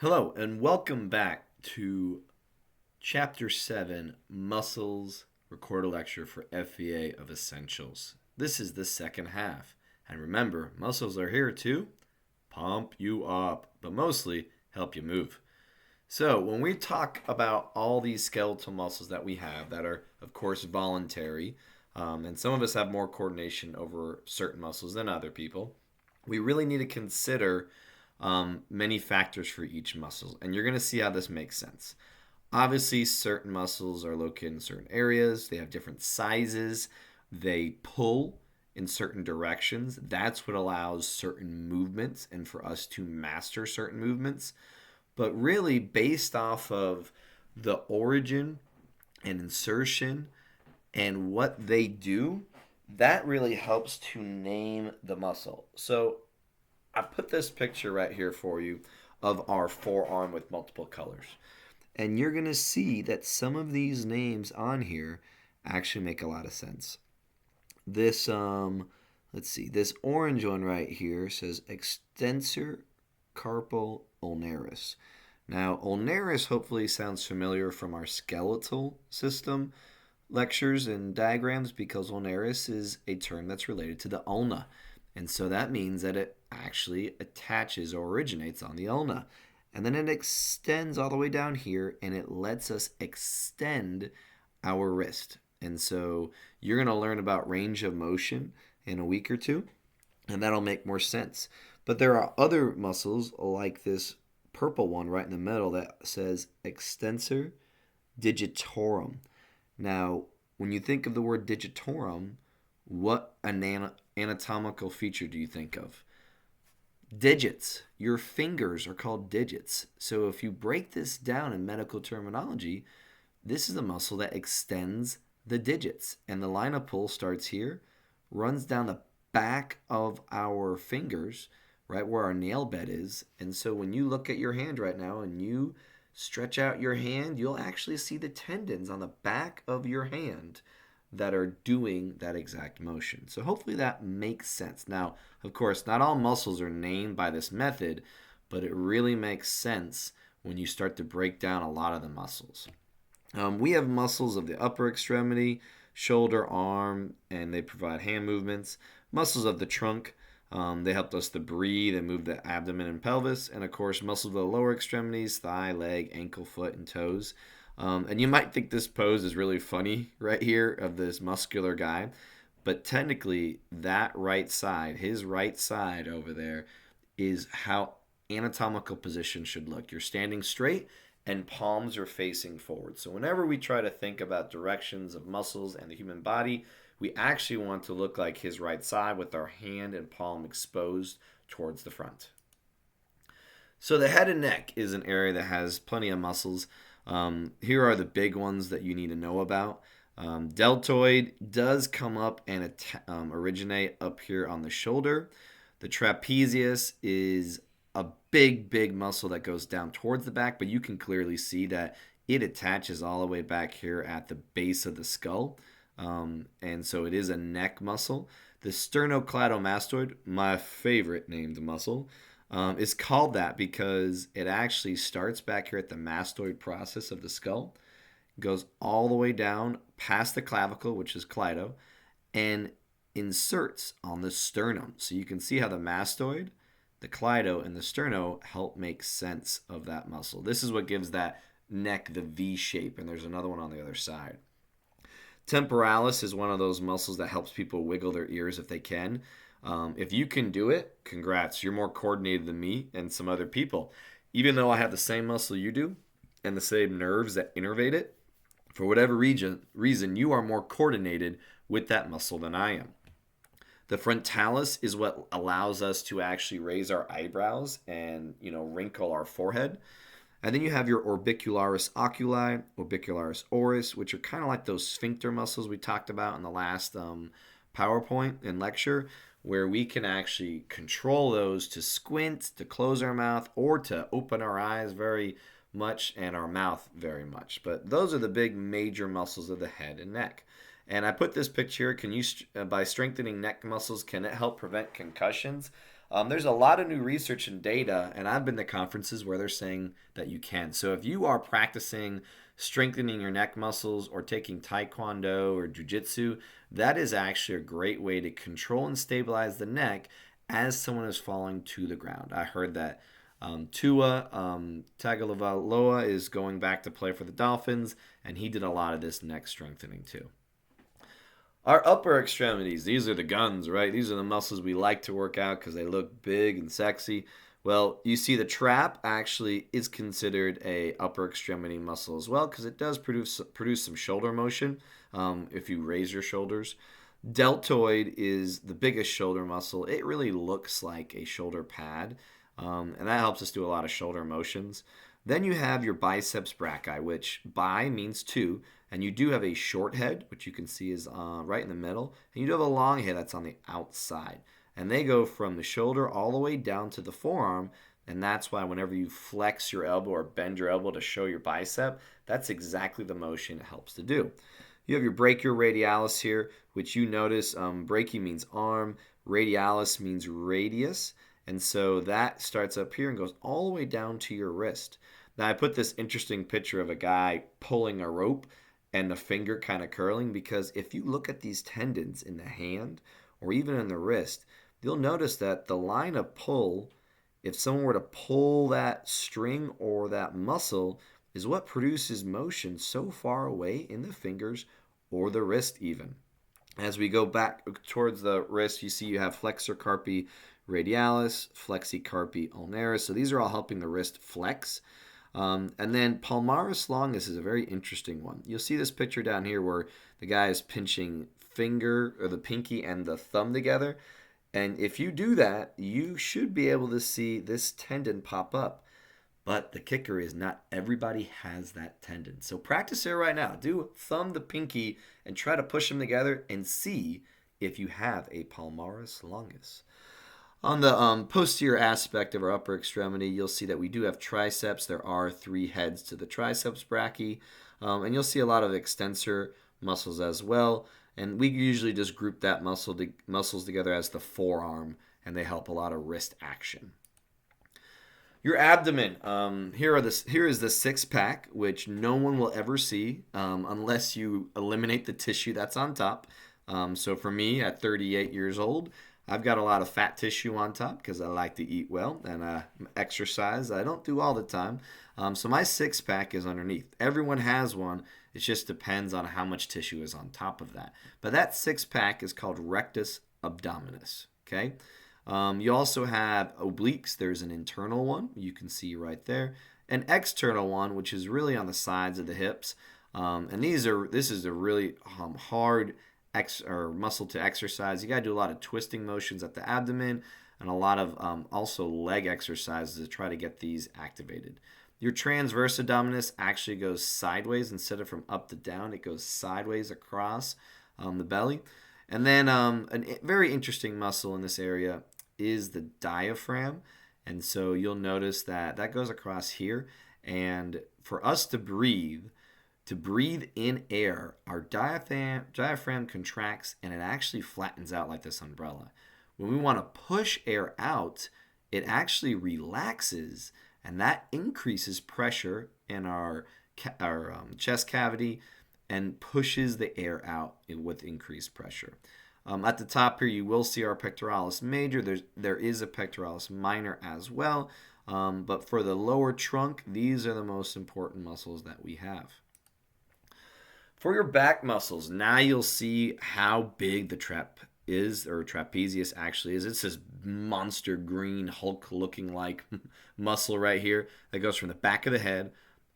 Hello, and welcome back to Chapter 7 Muscles Recorded Lecture for FVA of Essentials. This is the second half. And remember, muscles are here to pump you up, but mostly help you move. So, when we talk about all these skeletal muscles that we have that are, of course, voluntary, and some of us have more coordination over certain muscles than other people, we really need to consider many factors for each muscle. And you're going to see how this makes sense. Obviously, certain muscles are located in certain areas, they have different sizes, they pull in certain directions. That's what allows certain movements and for us to master certain movements. But really, based off of the origin and insertion and what they do, that really helps to name the muscle. So I put this picture right here for you of our forearm with multiple colors. And you're going to see that some of these names on here actually make a lot of sense. This, let's see, this orange one right here says extensor carpal ulnaris. Now, ulnaris hopefully sounds familiar from our skeletal system lectures and diagrams because ulnaris is a term that's related to the ulna. And so that means that it actually attaches or originates on the ulna. And then it extends all the way down here and it lets us extend our wrist. And so you're going to learn about range of motion in a week or two, and that'll make more sense. But there are other muscles like this purple one right in the middle that says extensor digitorum. Now, when you think of the word digitorum, what anatomical feature do you think of? Digits. Your fingers are called digits. So if you break this down in medical terminology, this is a muscle that extends the digits. And the line of pull starts here, runs down the back of our fingers, right where our nail bed is. And so when you look at your hand right now and you stretch out your hand, you'll actually see the tendons on the back of your hand that are doing that exact motion. So hopefully that makes sense. Now, of course, not all muscles are named by this method, but it really makes sense when you start to break down a lot of the muscles. We have muscles of the upper extremity, shoulder, arm, and they provide hand movements. Muscles of the trunk, they help us to breathe and move the abdomen and pelvis. And of course, muscles of the lower extremities, thigh, leg, ankle, foot, and toes. And you might think this pose is really funny right here of this muscular guy, but technically that right side, his right side over there, is how anatomical position should look. You're standing straight and palms are facing forward. So whenever we try to think about directions of muscles and the human body, we actually want to look like his right side with our hand and palm exposed towards the front. So the head and neck is an area that has plenty of muscles. Here are the big ones that you need to know about. Deltoid does come up and originate up here on the shoulder. The trapezius is a big muscle that goes down towards the back, but you can clearly see that it attaches all the way back here at the base of the skull. And so it is a neck muscle. The sternocleidomastoid, my favorite named muscle, is called that because it actually starts back here at the mastoid process of the skull, goes all the way down past the clavicle, which is cleido, and inserts on the sternum. So you can see how the mastoid, the cleido, and the sterno help make sense of that muscle. This is what gives that neck the V shape, and there's another one on the other side. Temporalis is one of those muscles that helps people wiggle their ears if they can. If you can do it, congrats. You're more coordinated than me and some other people. Even though I have the same muscle you do and the same nerves that innervate it, for whatever reason, you are more coordinated with that muscle than I am. The frontalis is what allows us to actually raise our eyebrows and, wrinkle our forehead. And then you have your orbicularis oculi, orbicularis oris, which are kind of like those sphincter muscles we talked about in the last PowerPoint and lecture, where we can actually control those to squint, to close our mouth, or to open our eyes very much and our mouth very much. But those are the big major muscles of the head and neck. And I put this picture, by strengthening neck muscles, can it help prevent concussions? There's a lot of new research and data, and I've been to conferences where they're saying that you can. So if you are practicing strengthening your neck muscles or taking taekwondo or jujitsu, that is actually a great way to control and stabilize the neck as someone is falling to the ground. I heard that Tua Tagovailoa is going back to play for the Dolphins, and he did a lot of this neck strengthening too. Our upper extremities, these are the guns, right? These are the muscles we like to work out because they look big and sexy. Well, you see the trap actually is considered a upper extremity muscle as well because it does produce some shoulder motion if you raise your shoulders. Deltoid is the biggest shoulder muscle. It really looks like a shoulder pad, and that helps us do a lot of shoulder motions. Then you have your biceps brachii, which bi means two, and you do have a short head, which you can see is right in the middle, and you do have a long head that's on the outside. And they go from the shoulder all the way down to the forearm, and that's why whenever you flex your elbow or bend your elbow to show your bicep, that's exactly the motion it helps to do. You have your brachioradialis here, which you notice brachii means arm, radialis means radius, and so that starts up here and goes all the way down to your wrist. Now, I put this interesting picture of a guy pulling a rope and the finger kind of curling because if you look at these tendons in the hand or even in the wrist, you'll notice that the line of pull, if someone were to pull that string or that muscle, is what produces motion so far away in the fingers or the wrist even. As we go back towards the wrist, you see you have flexor carpi radialis, flexi carpi ulnaris. So these are all helping the wrist flex. And then palmaris longus is a very interesting one. You'll see this picture down here where the guy is pinching finger or the pinky and the thumb together. And if you do that, you should be able to see this tendon pop up. But the kicker is not everybody has that tendon. So practice it right now. Do thumb the pinky and try to push them together and see if you have a palmaris longus. On the posterior aspect of our upper extremity, you'll see that we do have triceps. There are 3 heads to the triceps brachii. And you'll see a lot of extensor muscles as well. And we usually just group that muscles together as the forearm, and they help a lot of wrist action. Your abdomen. Here is the six-pack, which no one will ever see unless you eliminate the tissue that's on top. So for me, at 38 years old, I've got a lot of fat tissue on top because I like to eat well and exercise. I don't do all the time. So my six-pack is underneath. Everyone has one. It just depends on how much tissue is on top of that. But that six-pack is called rectus abdominis. Okay. You also have obliques. There's an internal one you can see right there. An external one, which is really on the sides of the hips. And this is a really hard muscle to exercise. You got to do a lot of twisting motions at the abdomen and a lot of also leg exercises to try to get these activated. Your transverse abdominis actually goes sideways instead of from up to down. It goes sideways across the belly. And then a very interesting muscle in this area is the diaphragm. And so you'll notice that goes across here. And for us to breathe in air, our diaphragm contracts and it actually flattens out like this umbrella. When we want to push air out, it actually relaxes, and that increases pressure in our chest cavity and pushes the air out with increased pressure. At the top here, you will see our pectoralis major. There is a pectoralis minor as well, but for the lower trunk, these are the most important muscles that we have. For your back muscles, now you'll see how big the trapezius actually is. It's this monster green Hulk looking like muscle right here that goes from the back of the head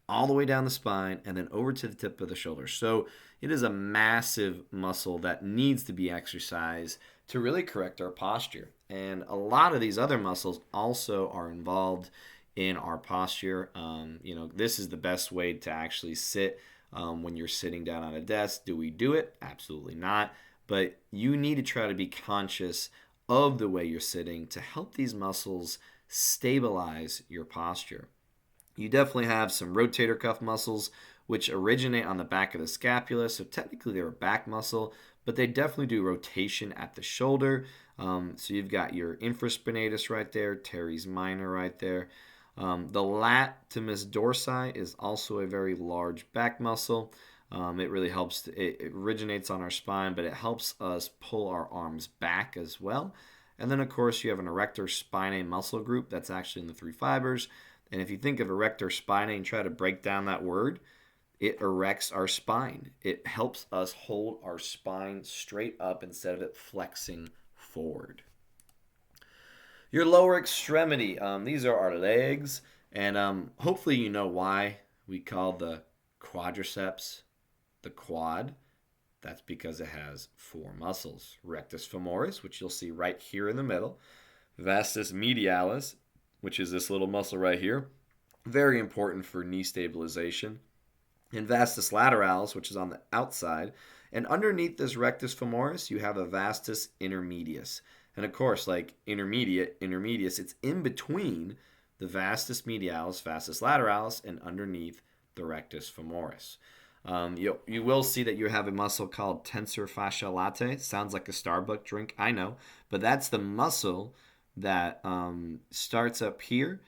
all the way down the spine and then over to the tip of the shoulder. So it is a massive muscle that needs to be exercised to really correct our posture. And a lot of these other muscles also are involved in our posture. This is the best way to actually sit when you're sitting down on a desk. Do we do it? Absolutely not. But you need to try to be conscious of the way you're sitting to help these muscles stabilize your posture. You definitely have some rotator cuff muscles, which originate on the back of the scapula. So technically they're a back muscle, but they definitely do rotation at the shoulder. So you've got your infraspinatus right there, teres minor right there. The latissimus dorsi is also a very large back muscle. It really helps. It originates on our spine, but it helps us pull our arms back as well. And then, of course, you have an erector spinae muscle group that's actually in the three fibers. And if you think of erector spinae and try to break down that word, it erects our spine. It helps us hold our spine straight up instead of it flexing forward. Your lower extremity, these are our legs. And hopefully you know why we call the quadriceps the quad. That's because it has four muscles. Rectus femoris, which you'll see right here in the middle. Vastus medialis, which is this little muscle right here. Very important for knee stabilization. And vastus lateralis, which is on the outside. And underneath this rectus femoris, you have a vastus intermedius. And of course, like intermedius, it's in between the vastus medialis, vastus lateralis, and underneath the rectus femoris. You will see that you have a muscle called tensor fasciae latae. Sounds like a Starbucks drink, I know. But that's the muscle that starts up here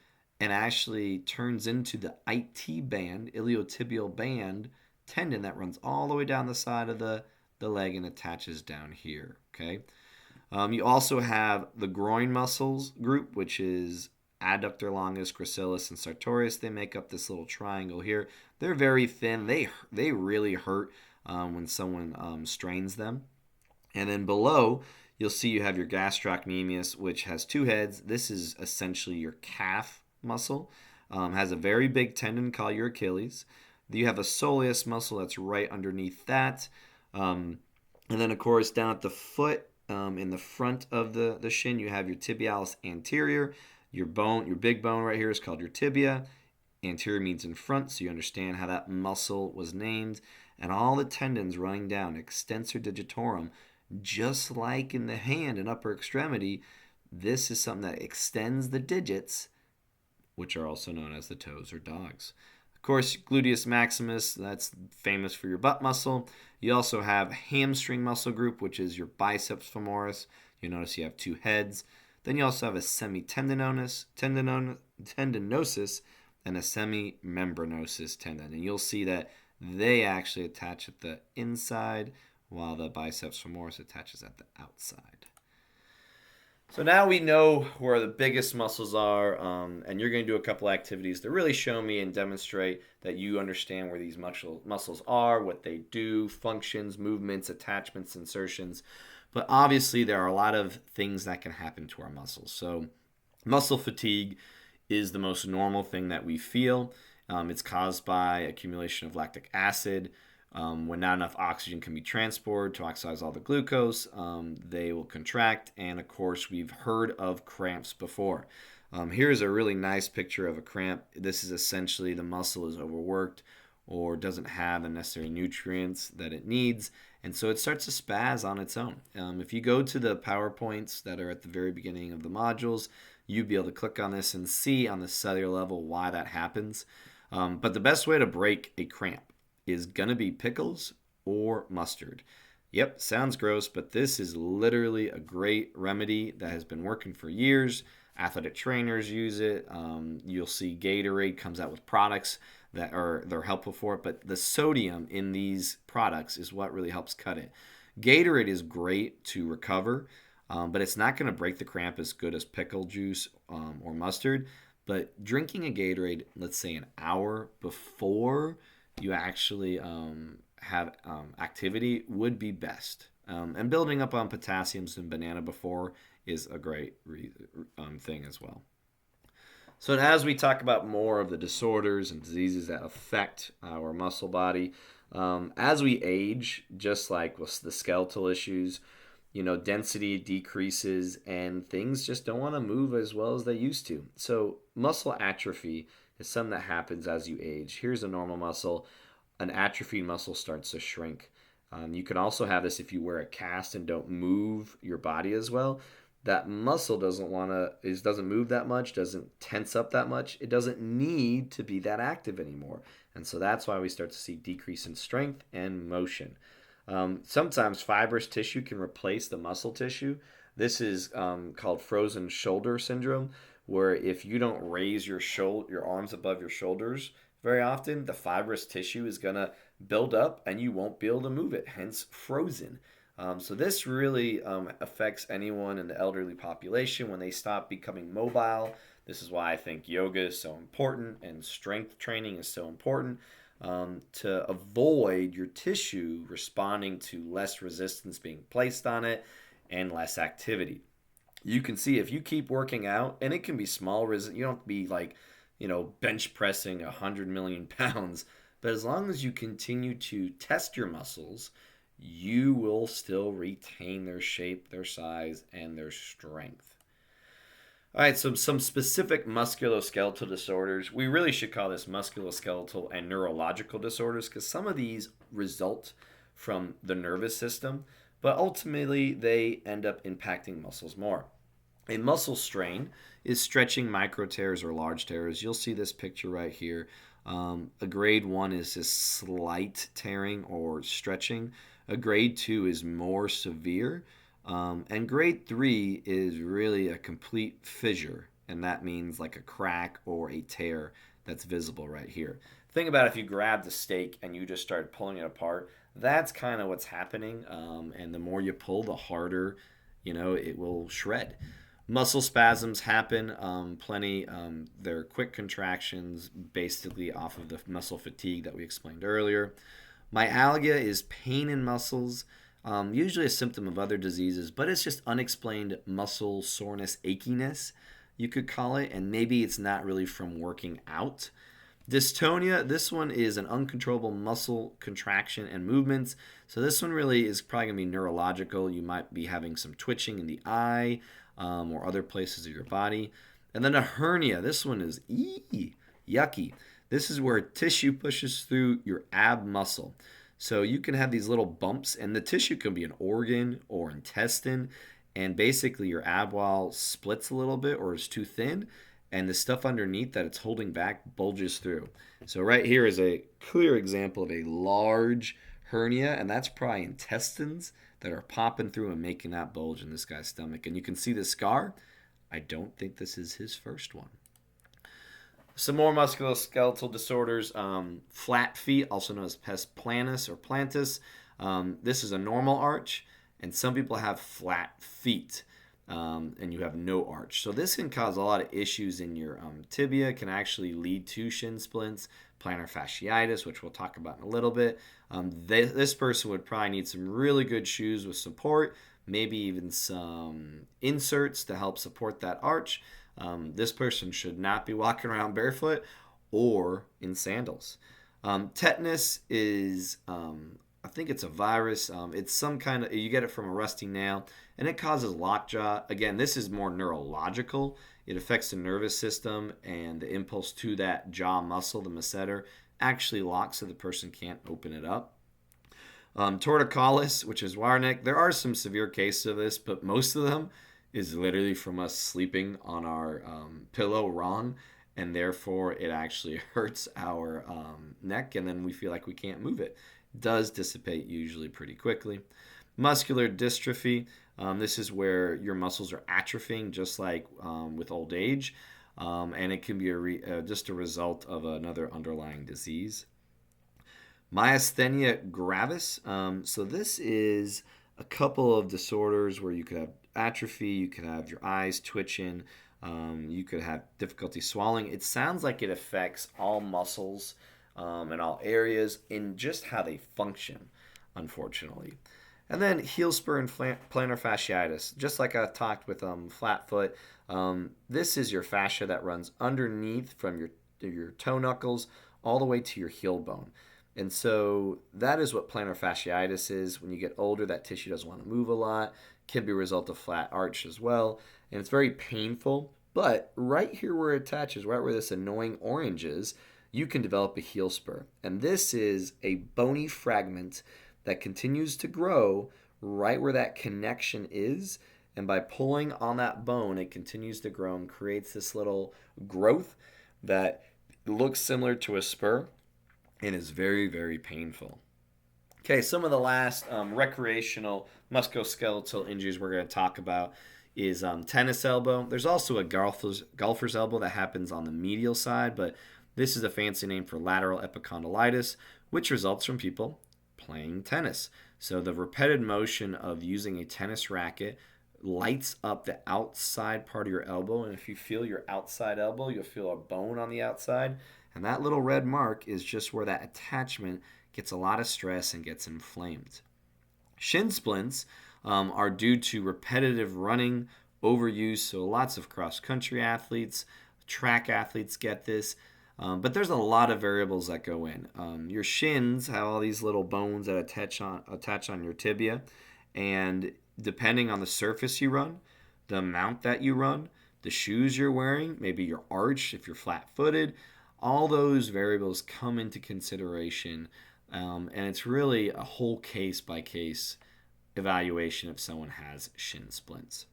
and actually turns into the IT band, iliotibial band tendon that runs all the way down the side of the leg and attaches down here. Okay. You also have the groin muscles group, which is adductor longus, gracilis, and sartorius. They make up this little triangle here. They're very thin. They really hurt when someone strains them. And then below, you'll see you have your gastrocnemius, which has two heads. This is essentially your calf muscle. Has a very big tendon called your Achilles. You have a soleus muscle that's right underneath that. And then, of course, down at the foot, in the front of the shin, you have your tibialis anterior. Your big bone right here is called your tibia. Anterior means in front, so you understand how that muscle was named. And all the tendons running down, extensor digitorum, just like in the hand and upper extremity, this is something that extends the digits, which are also known as the toes or dogs. Of course, gluteus maximus, that's famous for your butt muscle. You also have hamstring muscle group, which is your biceps femoris. You notice you have two heads. Then you also have a semitendinosus, and a semimembranosus tendon. And you'll see that they actually attach at the inside, while the biceps femoris attaches at the outside. So now we know where the biggest muscles are, and you're going to do a couple activities to really show me and demonstrate that you understand where these muscles are, what they do, functions, movements, attachments, insertions. But obviously there are a lot of things that can happen to our muscles. So muscle fatigue is the most normal thing that we feel. It's caused by accumulation of lactic acid. When not enough oxygen can be transported to oxidize all the glucose, they will contract. And of course, we've heard of cramps before. Here's a really nice picture of a cramp. This is essentially the muscle is overworked or doesn't have the necessary nutrients that it needs. And so it starts to spaz on its own. If you go to the PowerPoints that are at the very beginning of the modules, you'll be able to click on this and see on the cellular level why that happens. But the best way to break a cramp is going to be pickles or mustard. Yep, sounds gross, but this is literally a great remedy that has been working for years. Athletic trainers use it. You'll see Gatorade comes out with products they're helpful for it, but the sodium in these products is what really helps cut it. Gatorade is great to recover, but it's not going to break the cramp as good as pickle juice or mustard. But drinking a Gatorade, let's say an hour before you actually have activity would be best. And building up on potassiums and banana before is a great thing as well. So as we talk about more of the disorders and diseases that affect our muscle body, as we age, just like with the skeletal issues, density decreases and things just don't want to move as well as they used to. So muscle atrophy is something that happens as you age. Here's a normal muscle. An atrophied muscle starts to shrink. You can also have this if you wear a cast and don't move your body as well. That muscle doesn't move that much, doesn't tense up that much. It doesn't need to be that active anymore. And so that's why we start to see decrease in strength and motion. Sometimes fibrous tissue can replace the muscle tissue. This is called frozen shoulder syndrome, where if you don't raise your arms above your shoulders very often, the fibrous tissue is gonna build up and you won't be able to move it. Hence, frozen. So this really affects anyone in the elderly population when they stop becoming mobile. This is why I think yoga is so important and strength training is so important, to avoid your tissue responding to less resistance being placed on it and less activity. You can see if you keep working out, and it can be small resistance, you don't have to be like, bench pressing 100 million pounds, but as long as you continue to test your muscles, you will still retain their shape, their size, and their strength. All right, so some specific musculoskeletal disorders. We really should call this musculoskeletal and neurological disorders because some of these result from the nervous system, but ultimately they end up impacting muscles more. A muscle strain is stretching micro tears or large tears. You'll see this picture right here. A grade 1 is just slight tearing or stretching. A grade 2 is more severe. And grade 3 is really a complete fissure, and that means like a crack or a tear that's visible right here. Think about if you grabbed a steak and you just started pulling it apart. That's kind of what's happening, and the more you pull, the harder, it will shred. Muscle spasms happen plenty. They're quick contractions, basically off of the muscle fatigue that we explained earlier. Myalgia is pain in muscles. Usually a symptom of other diseases, but it's just unexplained muscle soreness, achiness, you could call it, and maybe it's not really from working out. Dystonia, this one is an uncontrollable muscle contraction and movements. So this one really is probably going to be neurological. You might be having some twitching in the eye or other places of your body. And then a hernia, this one is yucky. This is where tissue pushes through your ab muscle. So you can have these little bumps, and the tissue can be an organ or intestine, and basically your ab wall splits a little bit or is too thin, and the stuff underneath that it's holding back bulges through. So right here is a clear example of a large hernia, and that's probably intestines that are popping through and making that bulge in this guy's stomach. And you can see the scar. I don't think this is his first one. Some more musculoskeletal disorders. Flat feet, also known as pes planus or plantus. This is a normal arch, and some people have flat feet, and you have no arch. So this can cause a lot of issues in your tibia. It can actually lead to shin splints, plantar fasciitis, which we'll talk about in a little bit. This person would probably need some really good shoes with support, maybe even some inserts to help support that arch. This person should not be walking around barefoot or in sandals. Tetanus is, I think it's a virus. It's some kind of, you get it from a rusty nail, and it causes lockjaw. Again, this is more neurological. It affects the nervous system, and the impulse to that jaw muscle, the masseter, actually locks so the person can't open it up. Torticollis, which is wire neck. There are some severe cases of this, but most of them is literally from us sleeping on our pillow wrong, and therefore it actually hurts our neck, and then we feel like we can't move it. It does dissipate usually pretty quickly. Muscular dystrophy, this is where your muscles are atrophying, just like with old age, and it can be just a result of another underlying disease. Myasthenia gravis, so this is a couple of disorders where you could have atrophy, you could have your eyes twitching, you could have difficulty swallowing. It sounds like it affects all muscles and all areas in just how they function, unfortunately. And then heel spur and plantar fasciitis, just like I talked with flat foot. This is your fascia that runs underneath from your toe knuckles all the way to your heel bone. And so that is what plantar fasciitis is. When you get older, that tissue doesn't want to move a lot. Can be a result of flat arch as well. And it's very painful. But right here where it attaches, right where this annoying orange is, you can develop a heel spur. And this is a bony fragment that continues to grow right where that connection is. And by pulling on that bone, it continues to grow and creates this little growth that looks similar to a spur and is very, very painful. Okay, some of the last recreational musculoskeletal injuries we're going to talk about is tennis elbow. There's also a golfer's elbow that happens on the medial side, but this is a fancy name for lateral epicondylitis, which results from people playing tennis. So the repetitive motion of using a tennis racket lights up the outside part of your elbow, and if you feel your outside elbow, you'll feel a bone on the outside, and that little red mark is just where that attachment gets a lot of stress and gets inflamed. Shin splints are due to repetitive running, overuse. So lots of cross country athletes, track athletes get this. But there's a lot of variables that go in. Your shins have all these little bones that attach on your tibia, and depending on the surface you run, the amount that you run, the shoes you're wearing, maybe your arch if you're flat-footed, all those variables come into consideration, and it's really a whole case by case evaluation if someone has shin splints.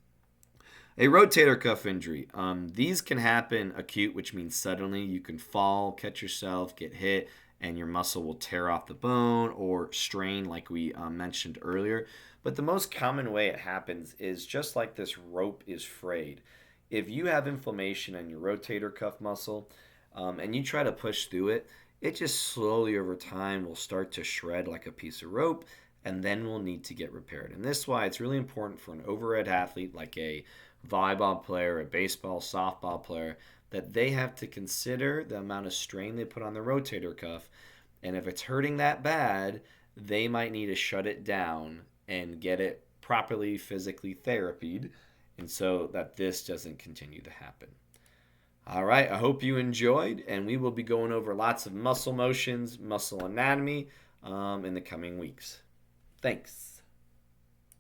A rotator cuff injury. These can happen acute, which means suddenly you can fall, catch yourself, get hit, and your muscle will tear off the bone or strain, like we mentioned earlier. But the most common way it happens is just like this rope is frayed. If you have inflammation in your rotator cuff muscle and you try to push through it, it just slowly over time will start to shred like a piece of rope and then will need to get repaired. And this is why it's really important for an overhead athlete like a volleyball player, a baseball, softball player, that they have to consider the amount of strain they put on the rotator cuff. And if it's hurting that bad, they might need to shut it down and get it properly physically therapied, and so that this doesn't continue to happen. All right, I hope you enjoyed, and we will be going over lots of muscle motions, muscle anatomy in the coming weeks. Thanks.